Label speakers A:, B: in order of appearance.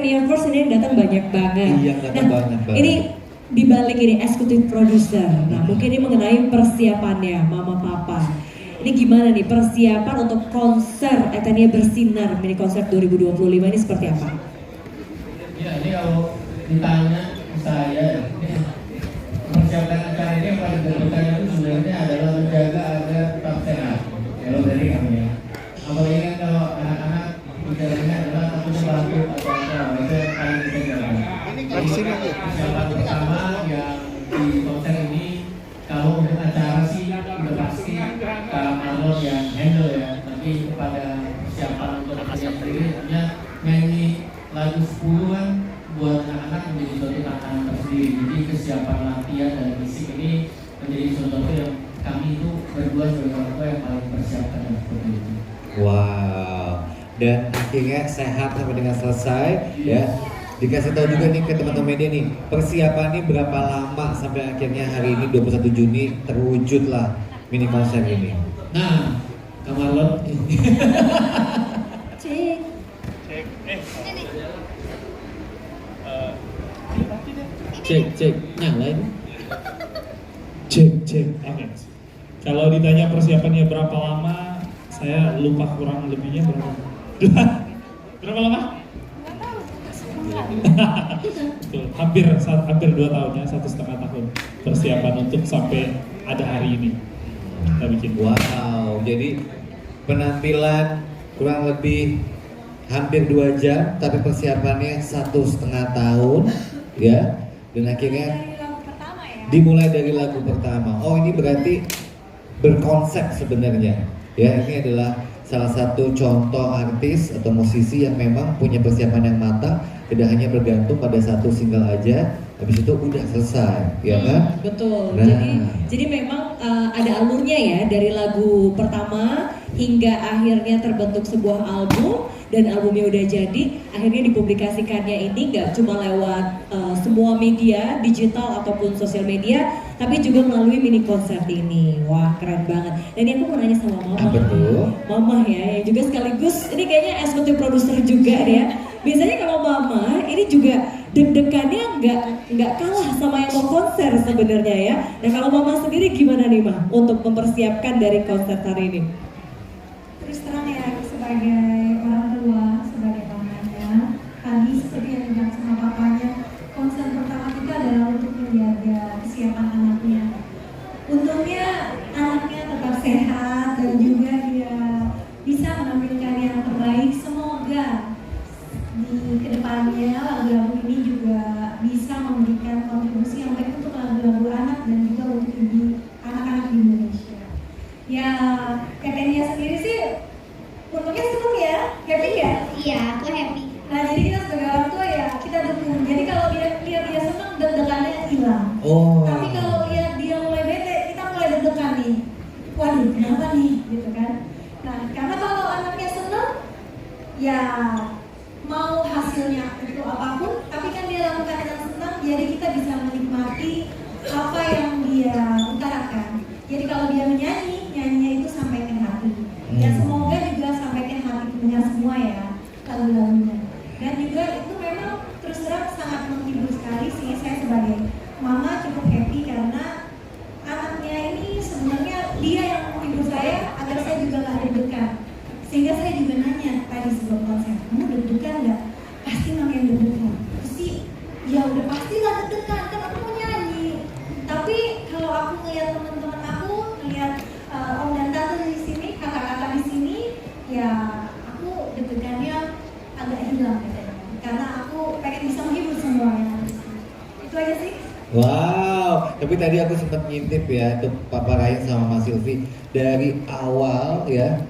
A: Academy Awards ini yang datang banyak banget.
B: Iya, datang banyak banget.
A: Ini dibalik ini executive producer. Nah, mungkin ini mengenai persiapannya Mama Papa. Ini gimana nih persiapan untuk konser Etania Bersinar mini konser 2025 ini seperti apa?
C: Ya, ini kalau ditanya saya, persiapan acara ini yang paling terdekat itu sebenarnya adalah menjaga agar tetap sehat. Kalau dari kami ya. Apalagi kan kalau anak-anak bicaranya adalah takutnya batuk atau apa, itu yang paling kita jaga. Persiapan pertama yang di konser ini, kalau untuk acara sih udah pasti Kak Marlon yang handle ya. Tapi kepada persiapan untuk kalian sendiri, hanya nyanyi lagu 10 kan buat anak-anak menjadi suatu tantangan tersendiri. Jadi kesiapan latihan dan fisik ini menjadi sesuatu yang kami itu berdua sebagai orang tua yang paling persiapkan seperti itu.
B: Wow, dan akhirnya sehat sampai dengan selesai ya. Dikasih tahu juga nih ke teman-teman media nih, persiapannya berapa lama sampai akhirnya hari ini 21 Juni terwujudlah mini konser ini.
C: Nah, Kak Marlon
A: Cek.
C: cek nyalain.
D: Cek. Oke. Kalau ditanya persiapannya berapa lama, saya lupa kurang lebihnya berapa. Berapa lama? Betul, hampir 2 tahun ya, 1,5 tahun persiapan untuk sampai ada hari ini kita bikin.
B: Wow, jadi penampilan kurang lebih hampir 2 jam, tapi persiapannya 1,5 tahun ya. Dan akhirnya dimulai dari lagu pertama. Oh, ini berarti berkonsep sebenarnya ya. Ini adalah salah satu contoh artis atau musisi yang memang punya persiapan yang matang, tidak hanya bergantung pada satu single aja, habis itu udah selesai, ya kan?
A: Betul.
B: Nah.
A: Jadi memang ada alurnya ya, dari lagu pertama hingga akhirnya terbentuk sebuah album, dan albumnya udah jadi, akhirnya dipublikasikannya ini nggak cuma lewat semua media digital ataupun sosial media, tapi juga melalui mini konser ini. Wah, keren banget. Dan ini aku mau nanya sama Mama.
B: Apa tuh?
A: Mama ya, yang juga sekaligus ini kayaknya eksekutif produser juga ya. Biasanya kalau Mama ini juga deg-degannya nggak kalah sama yang mau konser sebenarnya ya. Nah, kalau Mama sendiri gimana nih Ma untuk mempersiapkan dari konser hari ini?
E: Terus terang ya, sebagai orang tua, sebagai mamanya, tadi seperti yang bilang sama papanya, konser pertama kita adalah untuk menjaga kesiapan anaknya. Untungnya anaknya tetap sehat dan juga dia bisa menampilkan yang terbaik. Semoga di kedepannya lagu-lagu ini juga bisa memberikan kontribusi yang baik untuk lagu-lagu anak dan juga untuk anak-anak di Indonesia. Ya, Etenia sendiri sih untungnya seneng ya, happy ya?
F: Iya, aku happy.
E: Nah, jadi kita sebagai orang tua ya kita dukung. Jadi kalau lihat dia seneng, deg-degannya hilang.
B: Oh.
E: Tapi kalau lihat dia mulai bete, kita mulai deg-degan nih. Waduh, kenapa nih? Gitu kan. Nah, karena kalau anaknya seneng, ya mau hasilnya itu apapun, tapi kan dia lakukan dengan senang, jadi kita bisa menikmati apa yang dia utarakan. Jadi kalau dia menyanyi, nyanyinya itu sampai ke hati. Dan semoga juga sampai ke hati pendengar semua ya lagu-lagunya. Dan juga itu memang terus terang sangat menghibur sekali sih. Saya sebagai mama cukup happy karena anaknya ini sebenarnya dia yang menghibur saya agar saya juga gak deg-degan. Sehingga saya juga nanya tadi sebelum konser, kamu deg-degan nggak? Pasti mama yang deg-degan. Pasti, ya udah pasti lah deg-degan kan aku mau nyanyi. Tapi kalau aku ngeliat teman-teman aku, ngeliat om dan tante di sini, kakak-kakak di sini, ya aku deg-degannya agak hilang katanya. Karena aku pengen bisa menghibur semuanya. Itu aja sih.
B: Wow, tapi tadi aku sempat ngintip ya tuh Papa Ryan sama Mas Silvi dari awal ya